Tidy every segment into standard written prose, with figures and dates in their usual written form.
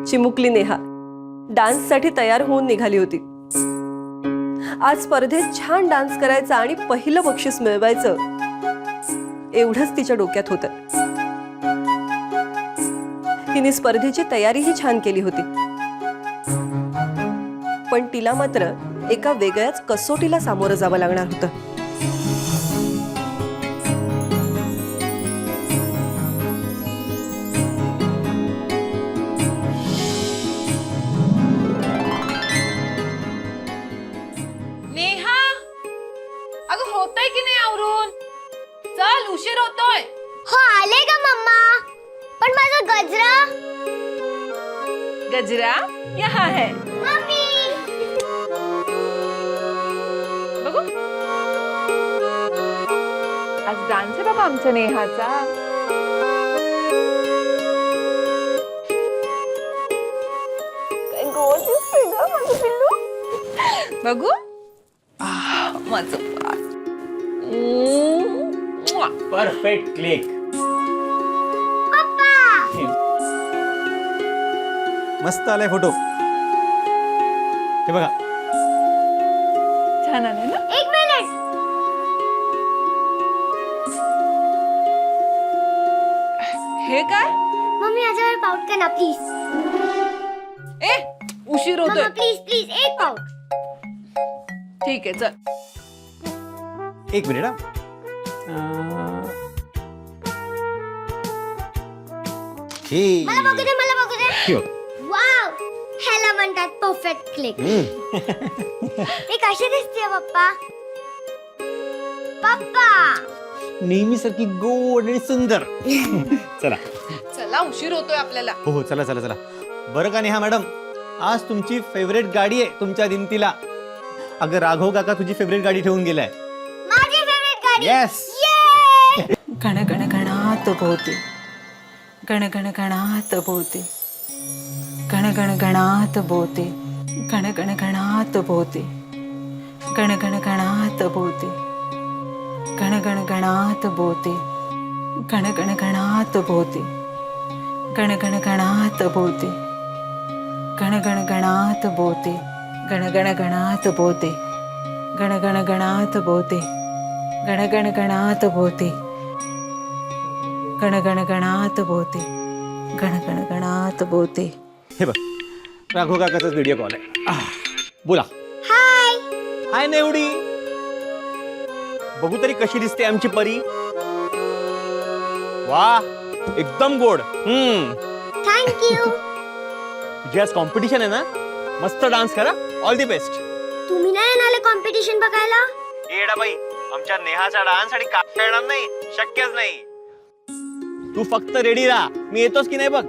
चिमुकली नेहा डान्ससाठी तयार होऊन निघाली होती. आज स्पर्धेत छान डान्स करायचा आणि पहिलं बक्षीस मिळवायचं एवढंच तिच्या डोक्यात होतं. तिने स्पर्धेची तयारीही छान केली होती, पण तिला मात्र एका वेगळ्याच कसोटीला सामोरं जावं लागणार होतं. नेहा, अगं होतंय की नाही आवरून? चल, उशीर होतोय. हो आले का मम्मा? पण माझा गजरा गजरा यहाँ है. मम्मी बघू. आज डान्स आहे बाबा आमच्या नेहाचा. काय गोड दिसतंय गं माझं पिल्लू. बघू. माझं बाळ. Perfect click. मस्त आलाय फोटो. हे बघा. छान आले ना. एक मिनिट. हे काय? मम्मी याच्यावर पाऊट कर ना प्लीज. ए, उशीर होतोय. मम्मा प्लीज प्लीज एक पाऊट. ठीक आहे, चल. एक मिनिट हा. हे मला बघू दे, मला बघू दे. ठेव. वाव, ह्याला म्हणतात परफेक्ट क्लिक. मी कशी दिसते पप्पा? पप्पा नेहमीसारखी गोड आणि सुंदर. चला चला, उशीर होतोय आपल्याला. हो हो, चला चला चला. बरं का नेहा मॅडम, आज तुमची फेवरेट गाडी आहे तुमच्या दिमतीला. अगं राघव काका तुझी फेवरेट गाडी ठेवून गेलाय. माझी फेवरेट गाडी. येस. गण गण गणात भोवते, गण गण गणात भोवते, गण गण गणात भोवते, गण गण गणात भोवते, गण गण गणात भोवते, गण गण गणात भोवते, गण गण गणात भोवते, गण गण गणात भोवते, गण गण गणात भोवते, गण गण गणात भोवते, गण गण गणात भोवते, गण गण गणात भोवते, गण गण गणात भोवते, गण गण गणात भोवते. हे बघ, राघव काकाचाच व्हिडिओ कॉल आहे. बोला. हाय. हाय नेवडी. बघू तरी कशी दिसते आमची परी. वा, एकदम गोड. थँक्यू. तुझी आज कॉम्पिटिशन आहे ना, मस्त डान्स करा. All the best. तुम्ही नाही येणार कॉम्पिटिशन बघायला? येडा बाई, आमच्या नेहाचा डान्स आणि काका येणार नाही, शक्यच नाही. तू फक्त रेडी राहा, मी येतोस की नाही बघ.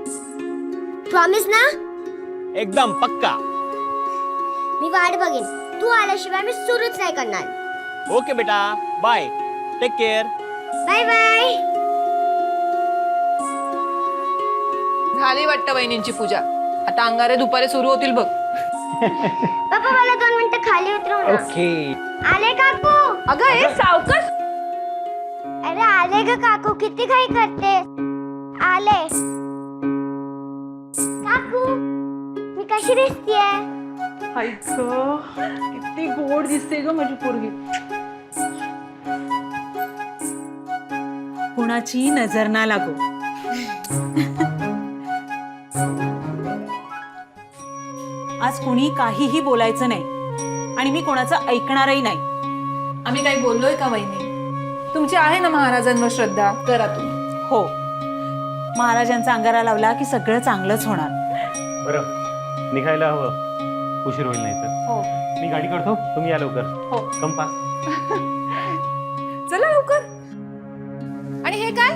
प्रॉमिस ना? एकदम पक्का. मी वाट बघेन. तू आल्याशिवाय मी सुरूच नाही करणार. ओके बेटा, bye. Take care. Bye bye. झाली वाटतं वहिनींची पूजा. आता अंगारे दुपारी सुरू होतील बघ. पप्पा मला 2 मिनिटं खाली उतरव ना. ओके. आले काकू. अगं हे सावकाश. अरे आले ग काकू, किती घाई करते. आले. काकू मी कशी दिसतेय? किती गोड दिसते ग माझी पोरगी. कुणाची नजर ना लागो. आज कुणी काहीही बोलायचं नाही आणि मी कोणाचं ऐकणारही नाही. आम्ही काही बोललोय का वहिनी? तुमची आहे ना महाराजांवर श्रद्धा, करा तुम्ही. हो, महाराजांचा अंगारा लावला की सगळं चांगलंच होणार. बरं, निघायला हवं, उशीर होईल नाही तर. हो मी गाडी काढतो, तुम्ही या लवकर. हो. कंपास. चला लवकर. आणि हे काय?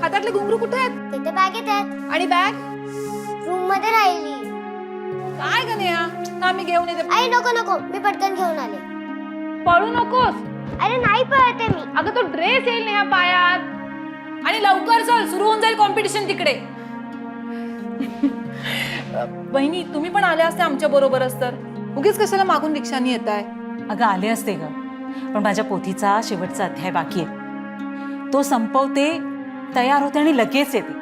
हातातले घुंगरू कुठे आहेत? तिथे बॅगेत आहेत. आणि बॅग रूम मध्ये राहिली. काय ग नेहा? का मी घेऊन येते? आई नको नको, मी पटकन घेऊन आले. पळू नकोस. अरे नाही पळते मी. अगं तो ड्रेस येईल नेहा पायात. आणि लवकर चल, सुरू होऊन जाईल कॉम्पिटिशन तिकडे. वहिनी तुम्ही पण आल्या असते आमच्या बरोबरच तर. उगीच कशाला मागून रिक्षानी येताय? अगं आले असते ग, पण माझ्या पोथीचा शेवटचा अध्याय बाकी आहे. तो संपवते तयार होते आणि लगेच येते.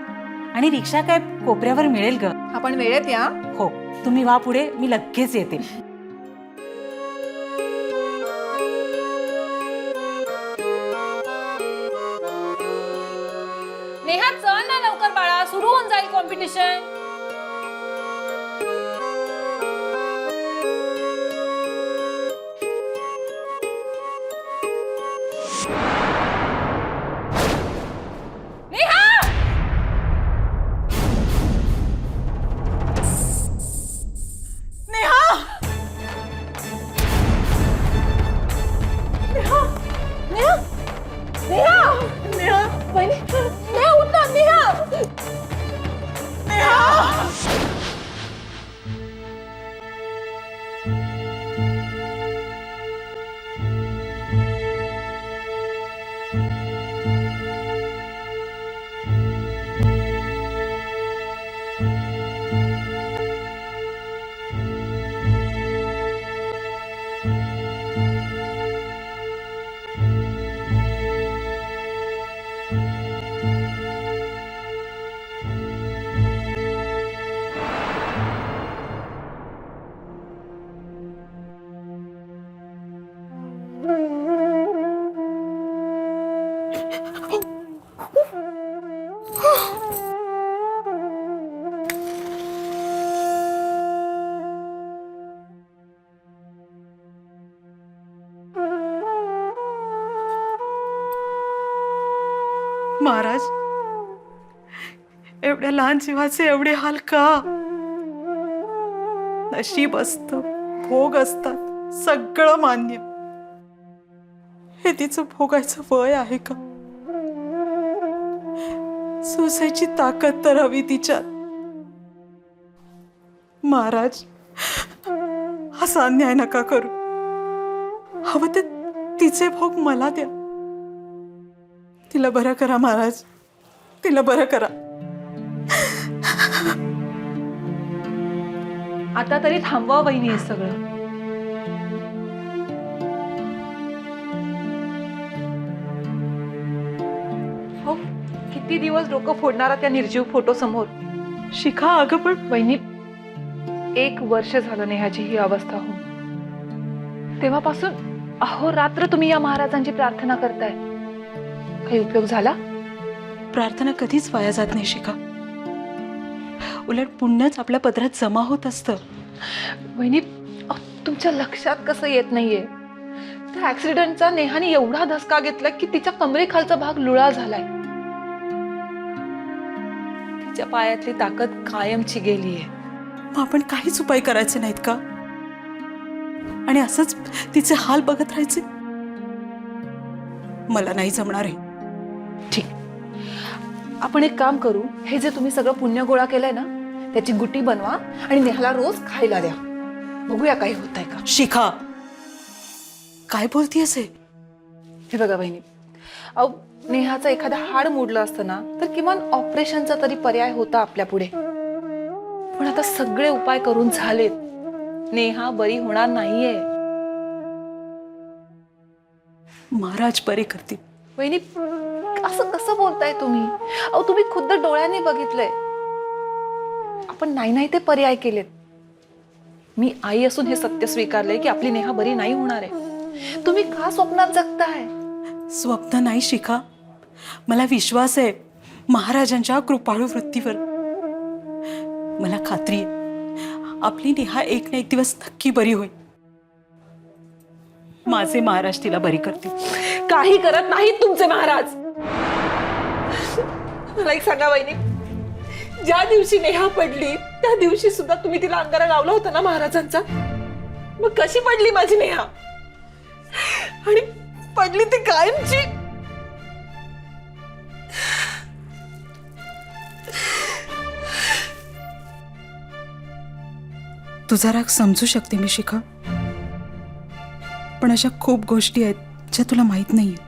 आणि रिक्षा काय कोपऱ्यावर मिळेल ग. आपण वेळेत या. हो, तुम्ही वा पुढे, मी लगेच येते. नेहा चल ना लवकर बाळा, सुरू होऊन जाईल कॉम्पिटिशन. महाराज, एवढ्या लहान जीवाचे एवढे हाल का? नशीब असतं, भोग असतात, सगळं मान्य. हे तिचं भोगायचं वय आहे का? सोसायची ताकद तर हवी तिच्यात. महाराज, असा अन्याय नका करू. हवं ते तिचे भोग मला द्या. तिला बरं करा महाराज, तिला बरं करा. आता तरी थांबवा वहिनी हे सगळं. हो, किती दिवस डोकं फोडणारा त्या निर्जीव फोटो समोर. शिखा, अगं पण वहिनी, 1 वर्ष झालं नेहाची ही अवस्था हो. तेव्हापासून अहोरात्र तुम्ही या महाराजांची प्रार्थना करताय. काही उपयोग झाला? प्रार्थना कधीच वाया जात नाही शिखा. उलट पुण्यच आपल्या पदरात जमा होत असतं. वहिनी, तुमच्या लक्षात कसं येत नाहीये? त्या ऍक्सिडेंटचा नेहाने एवढा धसका घेतला की तिच्या कमरेखालचा भाग लुळा झालाय. तिच्या पायातली ताकद कायमची गेलीये. मग आपण काहीच उपाय करायचे नाहीत का? आणि असंच तिचे हाल बघत राहायचे? मला नाही जमणार आहे. ठीक, आपण एक काम करू. हे जे तुम्ही सगळं पुण्य गोळा केलंय ना, त्याची गुटी बनवा आणि नेहाला रोज खायला द्या. बघूया काही होतंय का. शिखा, काय बोलतीयस हे? हे बघा वहिनी, अहो, नेहाचं एखादं हाड मोडलं असतं ना, तर किमान ऑपरेशनचा तरी पर्याय होता आपल्या पुढे. पण आता सगळे उपाय करून झालेत. नेहा बरी होणार नाहीये. महाराज बरे करतील. वहिनी, असं कसं बोलताय तुम्ही? अहो, तुम्ही खुद्द डोळ्यांनी बघितलंय. आपण नाही ते पर्याय केलेत. मी आई असून हे सत्य स्वीकारलंय की आपली नेहा बरी नाही होणार आहे. तुम्ही का स्वप्नात जगताय? स्वप्न नाही शिखा, मला विश्वास आहे महाराजांच्या कृपाळू वृत्तीवर. मला खात्री आहे आपली नेहा एक ना एक दिवस नक्की बरी होईल. माझे महाराज तिला बरी करतील. काही करत नाहीत तुमचे महाराज. मला एक सांगा वहिनी, ज्या दिवशी नेहा पडली त्या दिवशी सुद्धा तुम्ही तिला अंगारा लावला होता ना महाराजांचा. मग कशी पडली माझी नेहा? आणि पडली ती कायमची. तुझा राग समजू शकते मी शिखा, पण अशा खूप गोष्टी आहेत ज्या तुला माहित नाहीये.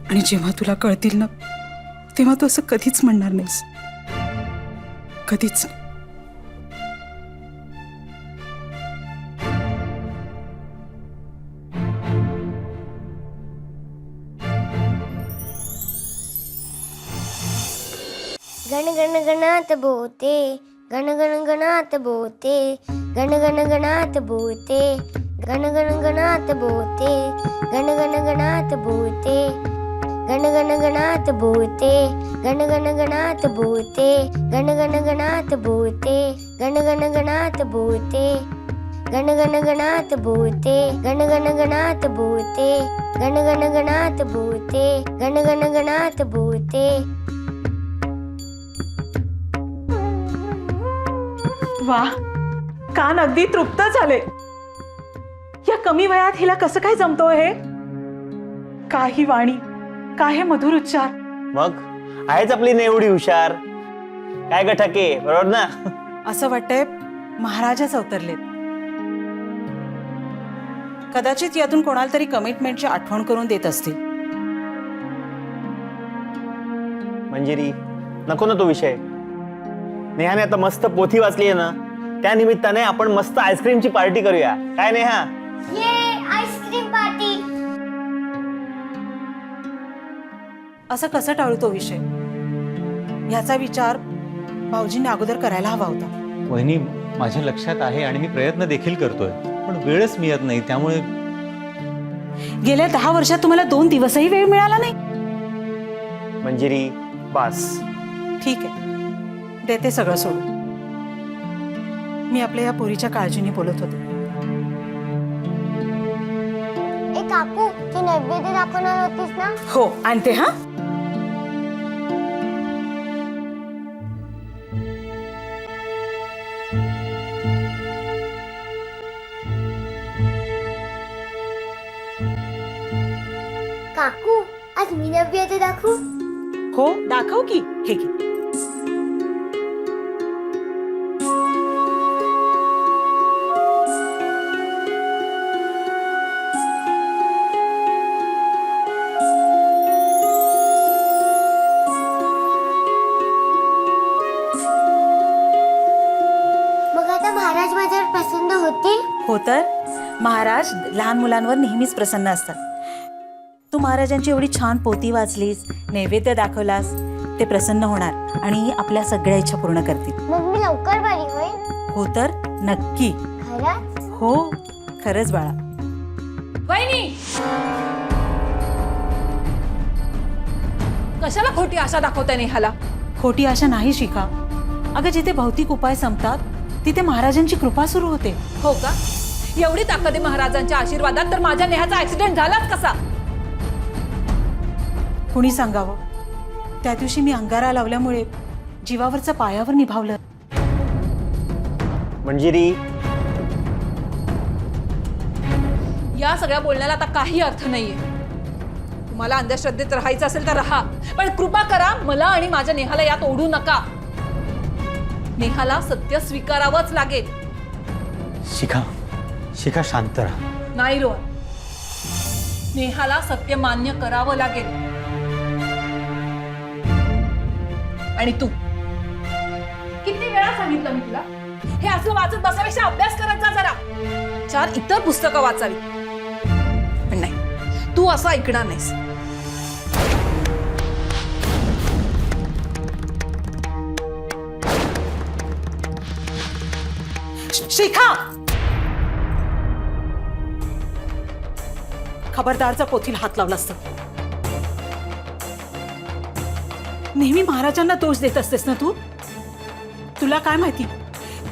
आणि जेव्हा तुला कळतील ना, तेव्हा तू असं कधीच म्हणणार नाहीस. कधीच. गण गण गणात बोते गण गण गणात बोते गण गण गणात बोते गण गण गणात बोते गण गण गणात बोते गण गण गणात बोते गण गण गणात बोते गण गण गणात बोते गण गण गणात बोते गण गण गणात बोते गण गण गणात बोते गण गण गणात बोते गण गण गणात बोते. वा, कान अगदी तृप्त झाले. या कमी वयात हिला कसं काय जमतोय हे? काही वाणी, काय हे मधुर उच्चार. मग आहेच आपली नेवडी हुशार. काय ग ठके, बरोबर ना? असं वाटतंय महाराजच अवतरलेत. कदाचित यातून कोणाला तरी कमिटमेंटची आठवण करून देत असतील. मंजिरी, नको ना तो विषय. नेहाने आता मस्त पोथी वाचली आहे ना, त्या निमित्ताने आपण मस्त आईस्क्रीमची पार्टी करूया. काय नेहा? ये आईस्क्रीम पार्टी. असं कसं टाळू तो विषय? याचा विचार भाऊजींनी अगोदर करायला हवा होता. वहिनी, माझ्या लक्षात आहे आणि मी प्रयत्न देखील करतोय, पण वेळच मिळत नाही. त्यामुळे गेल्या 10 वर्षात तुम्हाला 2 दिवसही वेळ मिळाला नाही. मंजिरी, बास. ठीक आहे, देते सगळं सोडून. मी आपल्या या पोरीच्या काळजीने बोलत होते. ए काकू, तू नैवेद्य दाखवणार होतीस ना? हो, आणते. हा, काकू, आज मी नैवेद्य दाखवू? हो, दाखव की. हे घे. मग आता महाराज माझ्यावर प्रसन्न होतील? हो तर, महाराज लहान मुलांवर नेहमीच प्रसन्न असतात. तू महाराजांची एवढी छान पोथी वाचलीस, नैवेद्य दाखवलास, ते प्रसन्न होणार आणि आपल्या सगळ्या इच्छा पूर्ण करतील. मग मी लवकर बरी होईल? हो तर, नक्की. खरंच? हो, खरंच बाळा. वहिनी, कशाला खोटी आशा दाखवताय नेहाला? खोटी आशा नाही शिखा. अगं, जिथे भौतिक उपाय संपतात तिथे महाराजांची कृपा सुरू होते. हो का? एवढी ताकद आहे महाराजांच्या आशीर्वादात, तर माझ्या नेहाचा ऍक्सिडेंट झालाच कसा? कुणी सांगावं? त्या दिवशी मी अंगारा लावल्यामुळे जीवावरचं पायावर निभावलं. मंजिरी, या सगळ्या बोलण्याला आता काही अर्थ नाहीये. तुम्हाला अंधश्रद्धेत राहायचं असेल तर राहा, पण कृपा करा, मला आणि माझ्या नेहाला यात ओढू नका. नेहाला सत्य स्वीकारावंच लागेल. शिखा, शिखा, शांत राहा. नाही रोहन, नेहाला सत्य मान्य करावं लागेल. आणि तू, किती वेळा सांगितलं मी तुला, हे असलं वाचत बसापेक्षा अभ्यास करत जा जरा. 4 इतर पुस्तकं वाचावी. पण नाही, तू असं ऐकणार नाहीस. शिखा, खबरदारचा पोथीला हात लावला असता. नेहमी महाराजांना दोष देत असतेस ना तू. तुला काय माहिती,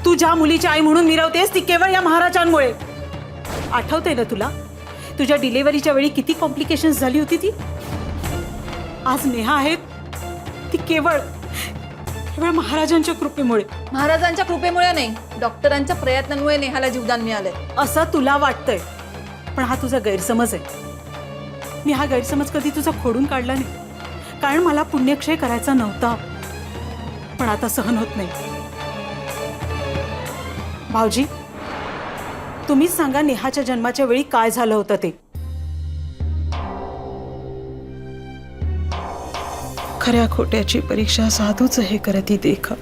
तू ज्या मुलीची आई म्हणून मिरवतेस ती केवळ या महाराजांमुळे. आठवते ना तुला, तुझ्या डिलिव्हरीच्या वेळी किती कॉम्प्लिकेशन्स झाली होती ती. आज नेहा आहे ती केवळ महाराजांच्या कृपेमुळे. महाराजांच्या कृपेमुळे नाही, डॉक्टरांच्या प्रयत्नांमुळे नेहाला जीवदान मिळालंय. असं तुला वाटतंय, पण हा तुझा गैरसमज आहे. मी हा गैरसमज कधी तुझा खोडून काढला नाही, कारण मला पुण्यक्षय करायचा नव्हता, पण आता सहन होत नाही. भाऊजी, तुम्हीच सांगा, नेहाच्या जन्माच्या वेळी काय झालं होतं ते. खऱ्या खोट्याची परीक्षा साधूच हे करती देखा.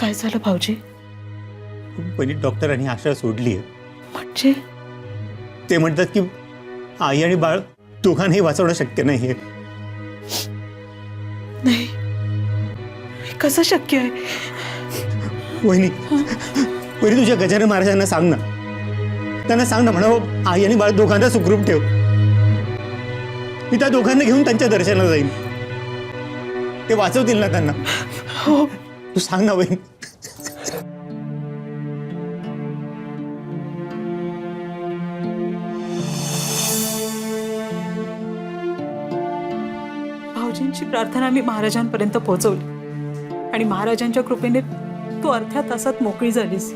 काय झालं भाऊजी? वहिनी, डॉक्टरांनी आशा सोडली आहे. म्हणजे ते म्हणतात की आई आणि बाळ दोघांनाही वाचवणं शक्य नाहीये. नाही, हे कसं शक्य आहे? वहिनी, वहिनी तुझ्या गजानन महाराजांना सांग ना, त्यांना सांग ना, म्हणा आई आणि बाळ दोघांना सुखरूप ठेव. मी त्या दोघांना घेऊन त्यांच्या दर्शनाला जाईन, ते वाचवतील ना त्यांना. हो, तू सांग ना वहिनी. भाऊजींची प्रार्थना मी महाराजांपर्यंत पोहोचवली आणि महाराजांच्या कृपेने तू अर्ध्या तासात मोकळी झालीस.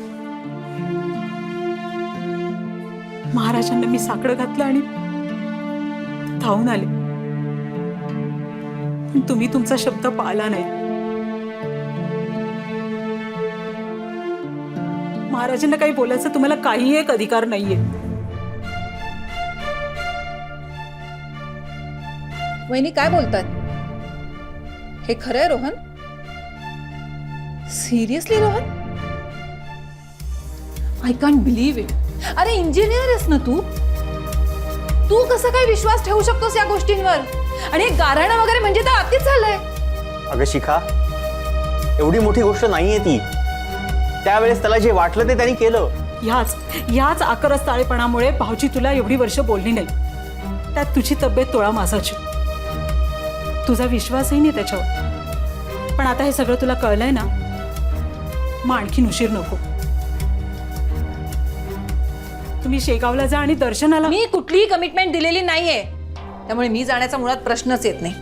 महाराजांना मी साकडं घातलं आणि धावून आले, पण तुम्ही तुमचा शब्द पाळला नाही. महाराजांना काही बोलायचं तुम्हाला काही एक अधिकार नाहीये. वहिनी काय बोलतात? हे खरंय Rohan? Seriously Rohan? I can't believe it. अरे इंजिनियर आहेस ना तू? तू कसा काय विश्वास ठेवू शकतोस या गोष्टींवर? आणि हे गाऱ्हाणं वगैरे म्हणजे तर अतिच झालंय. अगं शिखा, एवढी मोठी गोष्ट नाहीये ती. त्यावेळेस त्याला जे वाटलं ते त्यांनी केलं. याच आकरस्ताळेपणामुळे भाऊजी तुला एवढी वर्ष बोलली नाही. त्यात तुझी तब्येत तोळा मासाची, तुझा विश्वासही नाही त्याच्यावर. पण आता हे सगळं तुला कळलंय ना, मग आणखीन उशीर नको. तुम्ही शेगावला जा आणि दर्शनाला. मी कुठलीही कमिटमेंट दिलेली नाहीये, त्यामुळे मी जाण्याचा मुळात प्रश्नच येत नाही.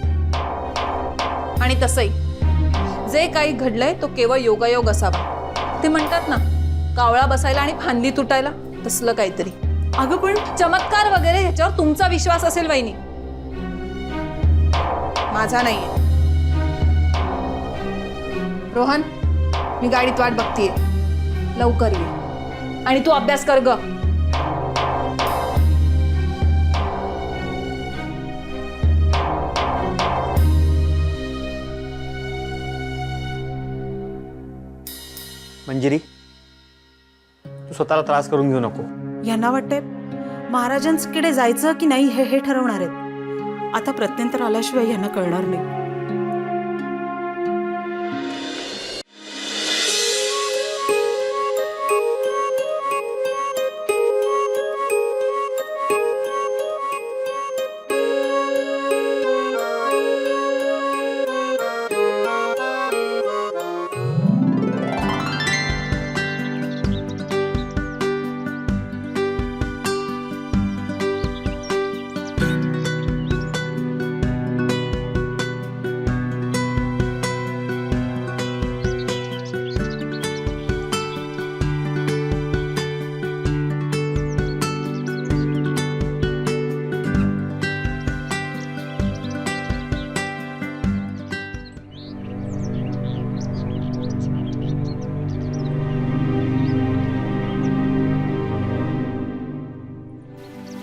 आणि तसंही जे काही घडलंय तो केवळ योगायोग असावा. ते म्हणतात ना, कावळा बसायला आणि फांदी तुटायला, तसलं काहीतरी. अगं पण चमत्कार वगैरे ह्याच्यावर तुमचा विश्वास असेल वहिनी, माझा नाहीये. रोहन, मी गाडीत वाट बघतीये, लवकर ये. आणि तू अभ्यास कर ग. मंजिरी, तू स्वतःला त्रास करून घेऊ नको. यांना वाटतंय महाराजांकडे जायचं की नाही हे ठरवणार आहेत. आता प्रत्यंतर आल्याशिवाय यांना कळणार नाही.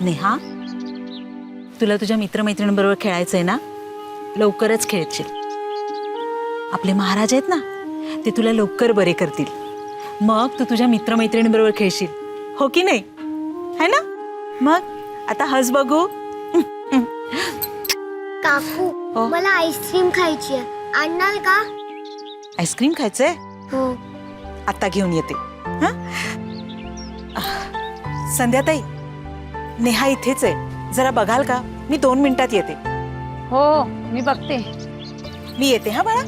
नेहा, तुला तुझ्या मित्रमैत्रिणींबरोबर खेळायचंय ना? लवकरच खेळशील. आपले महाराज आहेत ना, ते तुला लवकर बरे करतील. मग तू तुझ्या मित्रमैत्रिणींबरोबर खेळशील, हो की नाही? है ना? मग आता हस बघू. काकू, हो? मला आईस्क्रीम खायची आहे, आणणार का? आईस्क्रीम खायचंय? हो. आता घेऊन येते. हं? संध्याताई, नेहा इथेच आहे, जरा बघाल का? मी 2 मिनिटात येते. हो, मी बघते. मी येते हा बाळा.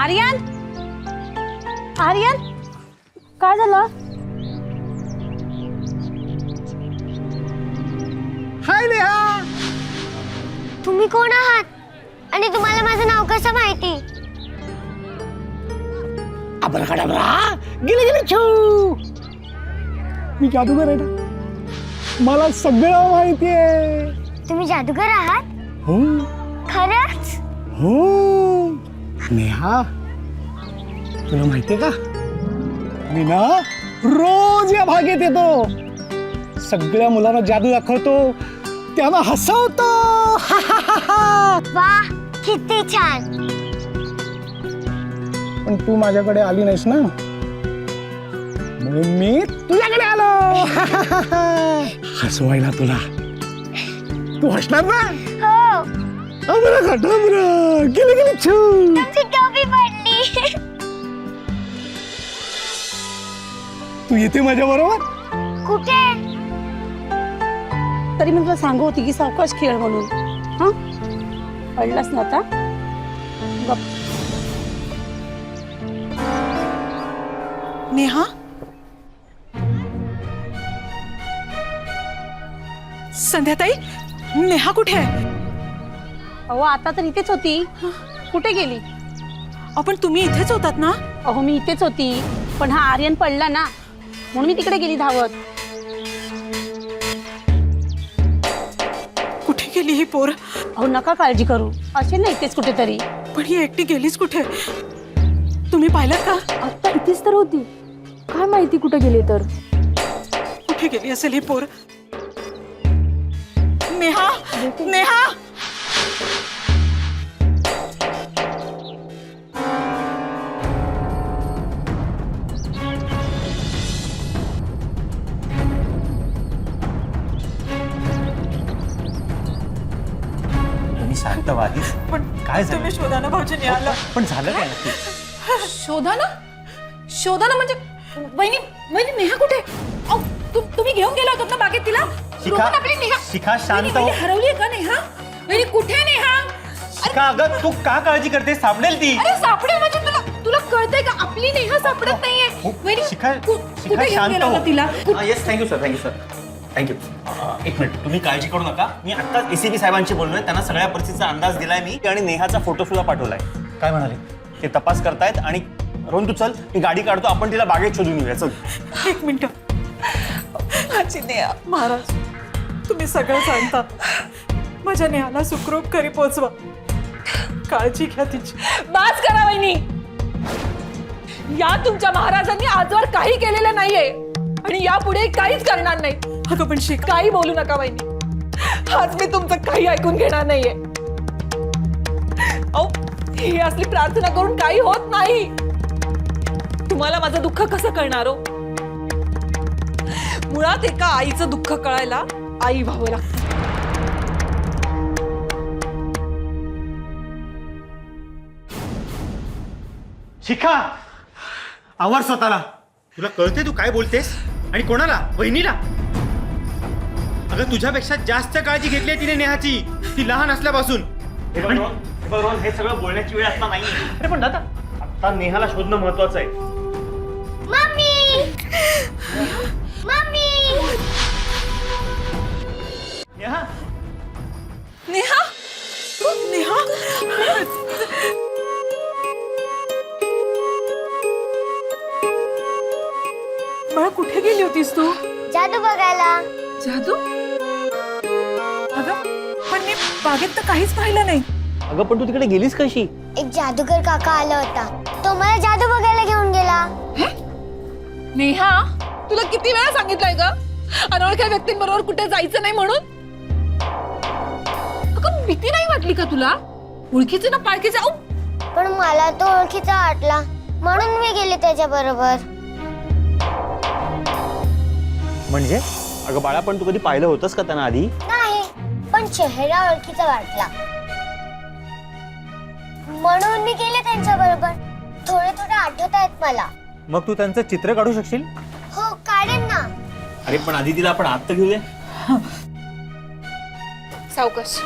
आर्यन, आर्यन, काय झालं? हाय नेहा. तुम्ही कोण आहात आणि तुम्हाला माझं नाव कसं माहिती? अबराखडाबरा, गेले गेले छू. मी जादूगर आहे ना, मला सगळं माहिती आहे. तुम्ही जादूगर आहात? हो खरंच? हो. नेहा, तुला माहितीये का, मी ना रोज या भागेत येतो, सगळ्या मुलांना जादू दाखवतो, त्याला हसवतो. वा किती छान. पण तू माझ्याकडे आली नाहीस ना, म्हणून मी तुझ्याकडे आलो. हसवायला तुला. तू हसणार ना? हो अमरा खटामरा गेले गेले छू. तुमची टोपी पडली. तू येते माझ्या बरोबर? कुठे? तरी मी तुला सांगू होती की सावकाश खेळ म्हणून. हा पडलास ना आता. गप. नेहा, संध्याताई, नेहा कुठे आहे? अहो आता तर इथेच होती. कुठे गेली? आपण तुम्ही इथेच होतात ना? अहो मी इथेच होती, पण हा आर्यन पडला ना, म्हणून मी तिकडे गेली धावत. कुठे गेली ही पोर? अहो नका काळजी करू, असेल ना इथेच कुठेतरी. पण ही एकटी गेलीच कुठे? तुम्ही पाहिलं का? आता इथेच तर होती, काय माहिती कुठे गेली तर. कुठे गेली असेल ही पोर? नेहा, नेहा, तुम्ही शांत व्हा आधी. पण काय झालं? तुम्ही शोधा ना भाऊजी नेहाला. पण झालं काय नक्की? शोधा ना, शोधा ना म्हणजे वहिनी, वहिनी नेहा कुठे? अहो, तुम्ही घेऊन गेला होतात ना बागेत तिला? रोहन आपली नेहा. शिखा शांत वहिनी, हो. वहिनी हरवली का नेहा? वहिनी कुठे आहे नेहा? शिखा अगं तू का काळजी करते? सापडेल ती. अरे सापडेल म्हणजे तुला कळतंय का आपली नेहा सापडत नाहीये. वहिनी शिखा कुठे शिखा घेऊन शांत गेला हो. होता तिला? Yes thank you sir, thank you sir, thank you. एक मिनिट, तुम्ही काळजी करू नका. मी आत्ताच एसीपी साहेबांशी बोललोय. त्यांना सगळ्या परिस्थितीचा अंदाज दिलाय मी आणि नेहाचा फोटो सुद्धा पाठवलाय. काय म्हणाले? ते तपास करतायत आणि रोहन तू चल, मी गाडी काढतो, आपण तिला बागेत शोधून येऊया. चल. एक मिनिट. माझी नेहा, महाराज तुम्ही सगळं सांगता. माझ्या नेहाला सुखरूप घरी पोचवा. काळजी घ्या तिची. बास करा वहिनी. या तुमच्या महाराजांनी आजवर काही केलेलं नाहीये आणि यापुढे काहीच करणार नाही. अगं पण शिखा, काही बोलू नका वहिनी. आज मी तुमचं काही ऐकून घेणार नाहीये. अहो ही असली प्रार्थना करून काही होत नाही. तुम्हाला माझं दुःख कसं कळणार हो? मुळात एका आईचं दुःख कळायला आई व्हावं लागतं. शिखा आवर स्वतःला. तुला कळते तू काय बोलतेस? आणि कोणाला? वहिनीला? अगं तुझ्यापेक्षा जास्त काळजी घेतली आहे तिने नेहाची, ती लहान असल्यापासून. हे सगळं बोलण्याची वेळ आता नाही. अरे पण दादा, आता नेहाला शोधणं महत्वाचं आहे. Mummy mummy. नेहा, नेहा, नेहा, मला कुठे गेली होतीस तू? जादू बघायला. जादू? अगं पण मी बागेत तर काहीच पाहिलं नाही. अगं पण तू तिकडे गेलीस कशी? एक जादूगर काका आला होता, तो मला जादू बघायला घेऊन गेला. नेहा तुला किती वेळा सांगितलंय ग अनोळख्या व्यक्तींबरोबर कुठे जायचं नाही म्हणून? अगं भीती नाही वाटली का तुला? ओळखीचे ना पाळखीचे. पण मला तो ओळखीचा वाटला म्हणून मी गेले त्याच्या बरोबर. म्हणजे अगं बाळा, पण तू कधी पाहिलं होतंस का त्यांना आधी? नाही, पण चेहरा ओळखीचा वाटला म्हणून मी गेले त्यांच्या बरोबर. थोडे थोडे आठवत आहेत मला. मग तू त्यांचं चित्र काढू शकशील? हो काढेन ना. अरे पण आधी तिला आपण आत तर घेऊया. सावकाश.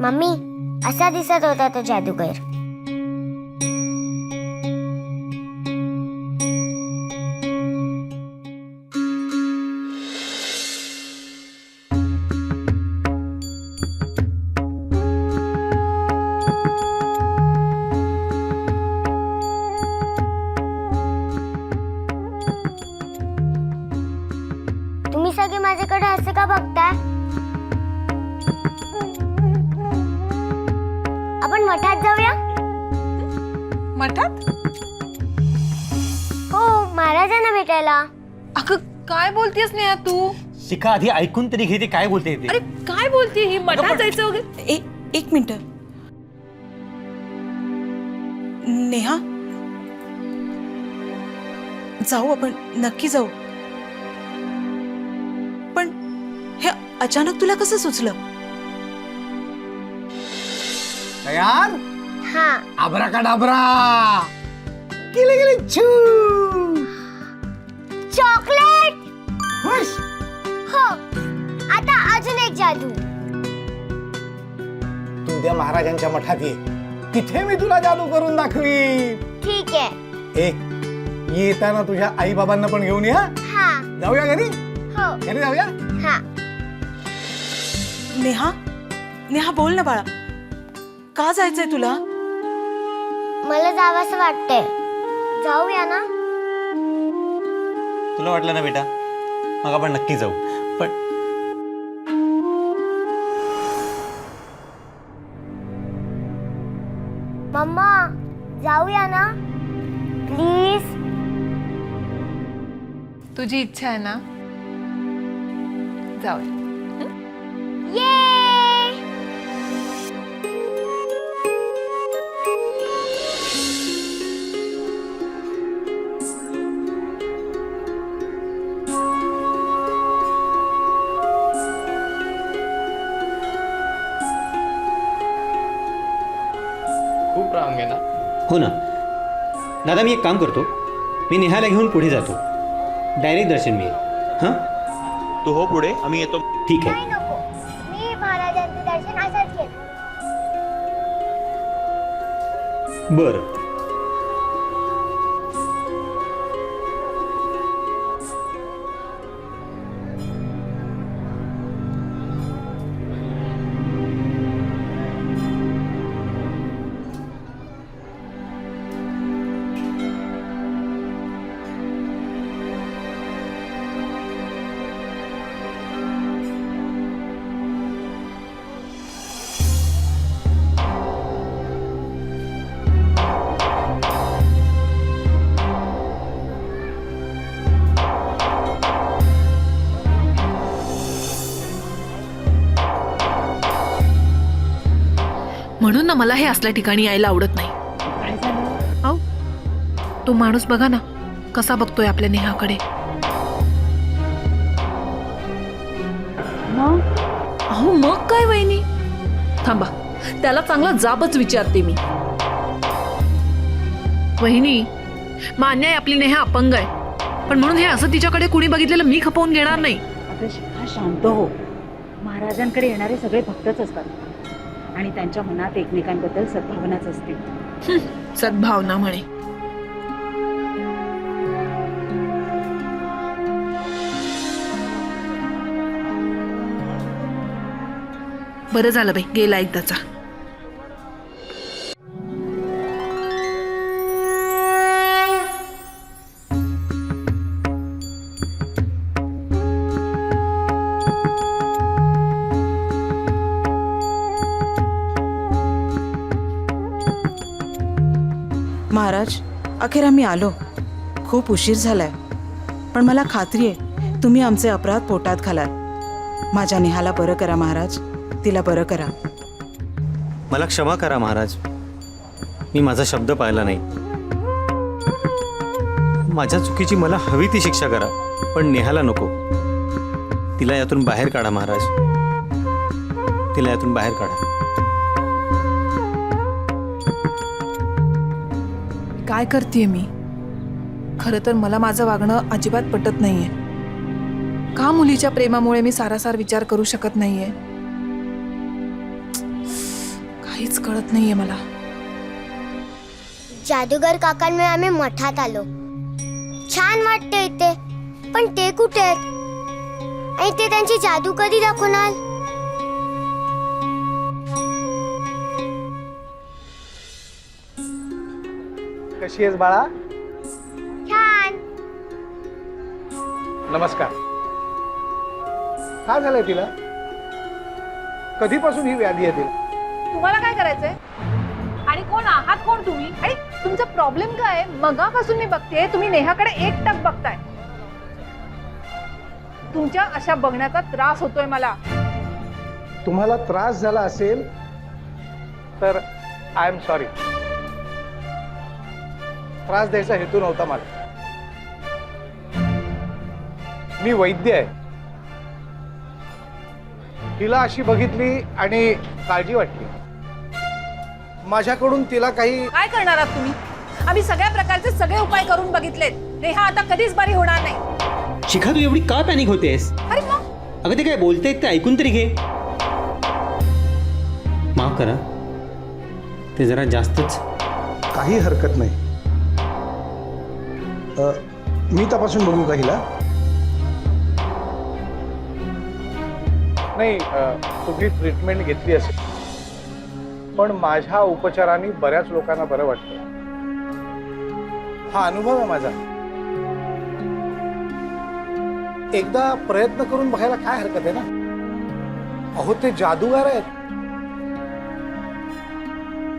मम्मी असा दिसत होता तो जादूगर. तुम्ही सगळे माझ्याकडे असं का बघताय? आपण मठात जाऊया. मठात? हो, महाराजांना भेटायला. अगं काय बोलतेस नेहा तू? शिखा आधी ऐकून तरी घे, ते काय बोलते ते. अरे काय बोलते ही? मठात जायचं वगैरे? एक मिनिट. नेहा, जाऊ आपण, नक्की जाऊ. पण हे अचानक तुला कसं सुचलं? तयार? हा. आबराकाडाबरा. गेले गेले छू. चॉकलेट. खुश. हो. आता अजून एक जादू. तू उद्या महाराजांच्या मठात ये, तिथे मी तुला जादू करून दाखवी. ठीक आहे. येताना तुझ्या आई बाबांना पण घेऊन ये. हा. जाऊया घरी. हो. घरी जाऊया. हा. नेहा, नेहा बोल ना बाळा, का जायचंय तुला? मला जावंसं वाटतंय. जाऊया ना? तुला वाटलं ना बेटा, मग आपण नक्की जाऊ. पण मम्मा जाऊया ना प्लीज. तुझी इच्छा आहे ना? जाऊ. ये. खूप रांग आहे ना? हो ना दादा, मी एक काम करतो, मी नेहाला घेऊन पुढे जातो, डायरेक्ट दर्शन मिळेल. हां तू हो पुढे, आम्ही येतो. ठीक आहे. नाही नको, मी महाराजांचे दर्शन असंच घेतो. बरं. म्हणून ना मला हे असल्या ठिकाणी यायला आवडत नाही. अहो, तो माणूस बघा ना कसा बघतोय आपल्या नेहाकडे. अहो मग काय वहिनी, थांबा, त्याला चांगला जाबच विचारते मी. वहिनी, मान्य आहे आपली नेहा अपंग आहे, पण म्हणून हे असं तिच्याकडे कुणी बघितलेलं मी खपवून घेणार नाही. अगं शिखा, शांत हो. महाराजांकडे येणारे सगळे भक्तच असतात आणि त्यांच्या मनात एकमेकांबद्दल सद्भावनाच असते. सद्भावना म्हणे. बरं झालं बाई, गेला एकदाचा. महाराज, अखेर आम्ही आलो. खूप उशीर झालाय, पण मला खात्री आहे तुम्ही आमचे अपराध पोटात घालाल. माझ्या नेहाला बरं करा महाराज, तिला बरं करा. मला क्षमा करा महाराज, मी माझा शब्द पाळला नाही. माझ्या चुकीची मला हवी ती शिक्षा करा, पण नेहाला नको. तिला यातून बाहेर काढा महाराज, तिला यातून बाहेर काढा. काय करतेय मी? खरं तर मला माझं वागणं अजिबात पटत नाहीये. का मुलीच्या प्रेमामुळे मी सारासार विचार करू शकत नाहीये? काहीच कळत नाहीये मला. जादूगर काकांमुळे आम्ही मठात आलो. छान वाटते इथे, पण ते कुठे आहेत आणि ते त्यांची जादू कधी दाखवणार? कशी आहेस बाळा? छान. नमस्कार. काय झालंय तिला? कधीपासून ही व्याधी आहे तिला? तुम्हाला काय करायचंय आणि कोण आहात कोण तुम्ही आणि तुमचा प्रॉब्लेम काय? मगापासून मी बघते तुम्ही नेहाकडे एकटक बघताय. तुमच्या अशा बघण्याचा त्रास होतोय मला. तुम्हाला त्रास झाला असेल तर आय एम सॉरी. त्रास द्यायचा हेतू नव्हता मला. मी वैद्य आहे. तिला अशी बघितली आणि काळजी वाटली. माझ्याकडून तिला काही काय करणार आहात तुम्ही? आम्ही सगळ्या प्रकारचे सगळे उपाय करून बघितलेत. नेहा आता कधीच बरी होणार नाही. शिखा, तू एवढी का पॅनिक होतेस? अरे मग अगं ते काय बोलतायत ते ऐकून तरी घे. माफ करा, ते जरा जास्तच. काही हरकत नाही. मी तपासून बघू का हिला? नाही, तुम्ही ट्रीटमेंट घेतली असेल, पण माझ्या उपचाराने बऱ्याच लोकांना बरं वाटतं. हा अनुभव आहे माझा. एकदा प्रयत्न करून बघायला काय हरकत आहे ना? अहो, ते जादूगार आहेत.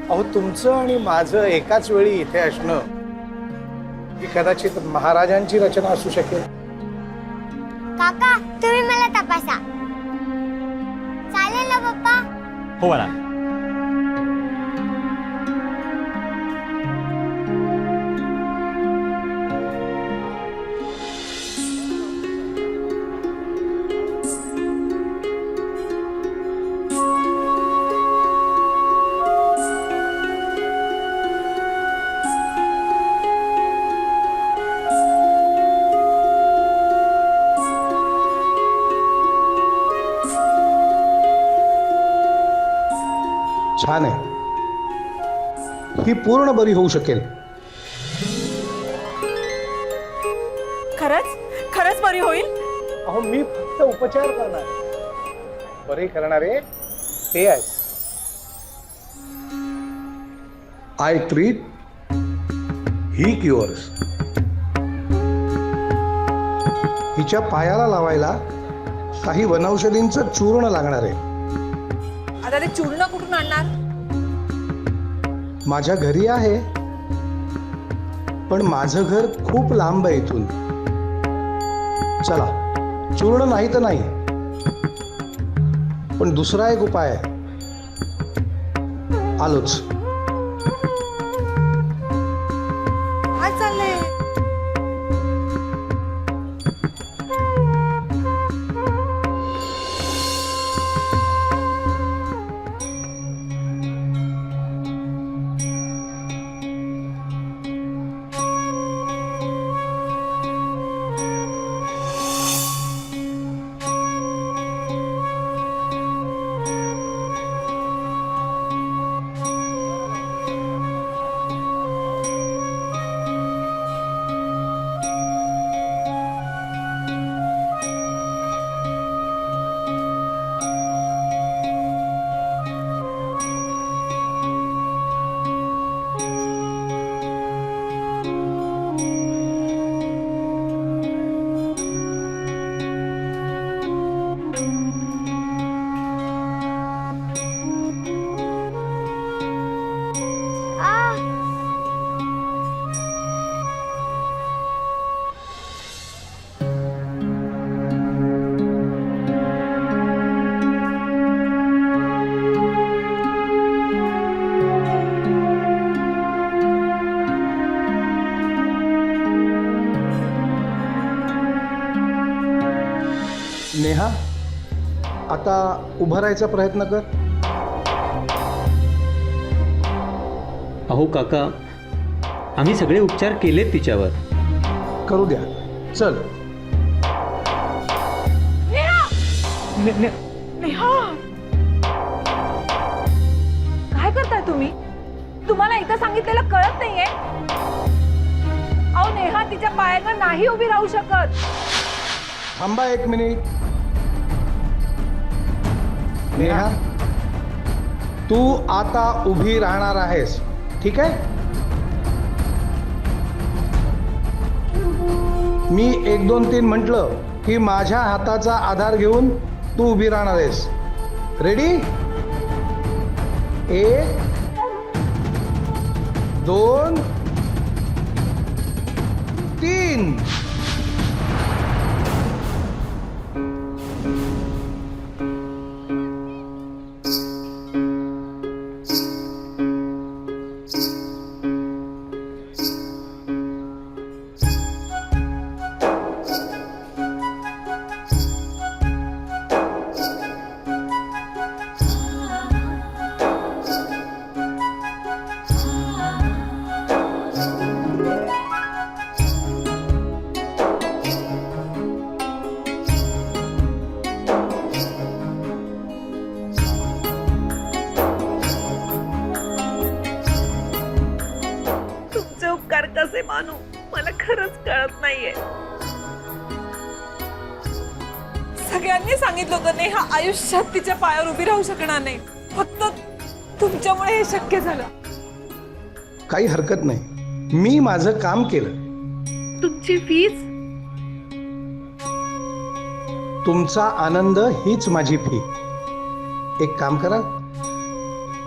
अहो, तुमचं आणि माझं एकाच वेळी इथे असणं ही कदाचित महाराजांची रचना असू शकेल. काका, तुम्ही मला तपासा. चालेल ना पप्पा? हो बाळा. छान आहे. ही पूर्ण बरी होऊ शकेल. खरंच खरंच बरी होईल? अहो, मी फक्त उपचार करणार. बरे करणारे ते आहेत. I treat, he cures. हिच्या पायाला लावायला काही वनौषधींचं चूर्ण लागणार आहे. आता ते चूर्ण कुठून आणणार? माझ्या घरी आहे, पण माझं घर खूप लांब आहे इथून. चला, चूर्ण नाही तर नाही, पण दुसरा एक उपाय आहे. आलोच. काय चाललंय? नेहा, आता उभं राहायचा प्रयत्न कर. अहो काका, आम्ही सगळे उपचार केलेत तिच्यावर. करू द्या. चल. नेहा, काय तुम्हाला इथं सांगितलेलं कळत नाहीये? अहो नेहा तिच्या पायावर नाही उभी राहू शकत. थांबा 1 मिनिट. नेहा, तू आता उभी राहणार आहेस, ठीक आहे? मी 1 2 3 म्हटलं की माझ्या हाताचा आधार घेऊन तू उभी राहणार आहेस. रेडी? 1 2 3. तुमचे उपकार कसे मानू मला खरंच कळत नाहीये. सगळ्यांनी सांगितलं होतं नेहा आयुष्यात तिच्या पायावर उभी राहू शकणार नाही. फक्त तुमच्यामुळे हे शक्य झालं. काही हरकत नाही, मी माझं काम केलं. तुमची फीस? तुमचा आनंद हीच माझी फी. एक काम करा,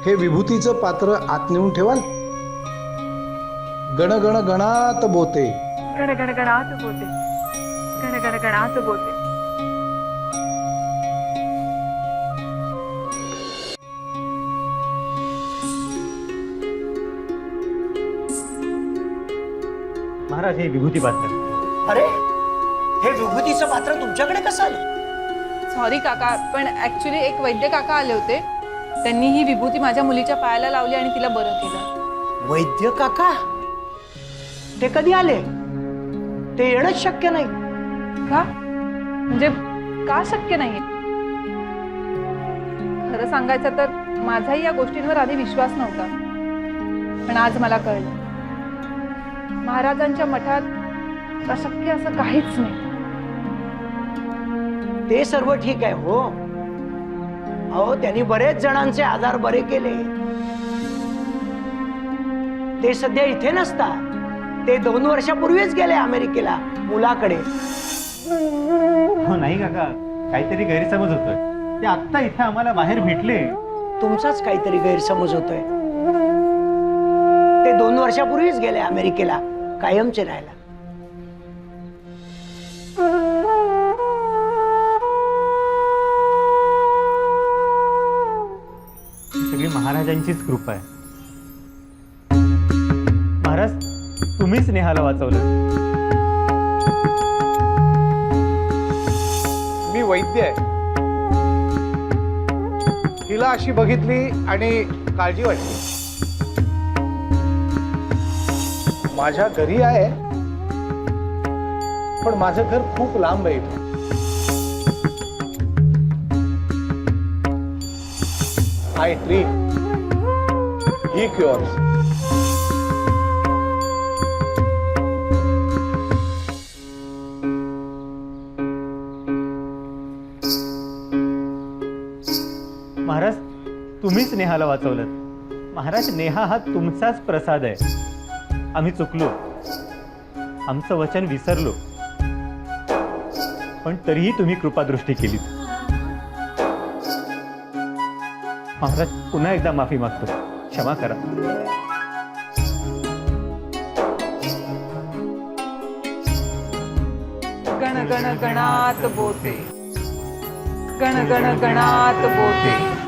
हे विभूतीचं पात्र आत नेऊन ठेवाल. गण गण गणात बोते. गण गण गणात बोते. गण गण गणात बोते. महाराज हे विभूती पात्र. अरे हे विभूतीचं पात्र तुमच्याकडे कसं आलं? सॉरी काका, पण ऍक्च्युली एक वैद्य काका आले होते. त्यांनी ही विभूती माझ्या मुलीच्या पायाला लावली आणि तिला बरं केलं. वैद्य काका ते कधी आले? ते येणंच शक्य नाही. का? म्हणजे का शक्य नाहीये? खरं सांगायचं तर माझाही या गोष्टींवर आधी विश्वास नव्हता, पण आज मला कळलं महाराजांच्या मठात अशक्य असं काहीच नाही. ते सर्व ठीक आहे हो. अहो त्यांनी बरेच जणांचे आजार बरे केले. ते सध्या इथे नसतात. ते 2 वर्षापूर्वीच गेले अमेरिकेला मुलाकडे. हो नाही काका, काहीतरी गैरसमज होतोय. ते आत्ता इथे आम्हाला बाहेर भेटले. तुमचाच काहीतरी गैरसमज होतोय. ते 2 वर्षापूर्वीच गेले अमेरिकेला कायमचे राहायला. सगळी महाराजांचीच कृपा आहे. महाराज तुम्हीच नेहाला वाचवलं. मी वैद्य आहे. तिला अशी बघितली आणि काळजी वाटली. माझ्या घरी आहे, पण माझं घर खूप लांब आहे इथून. I treat, he cures. Maharaj तुम्हीच नेहाला वाचवलं. महाराज नेहा हा तुमचाच प्रसाद आहे. आम्ही चुकलो, आमचं वचन विसरलो, पण तरीही तुम्ही कृपादृष्टी केली. महाराज पुन्हा एकदा माफी मागतो, क्षमा करा. गण गण गणात बोते. गण गण गणात बोते.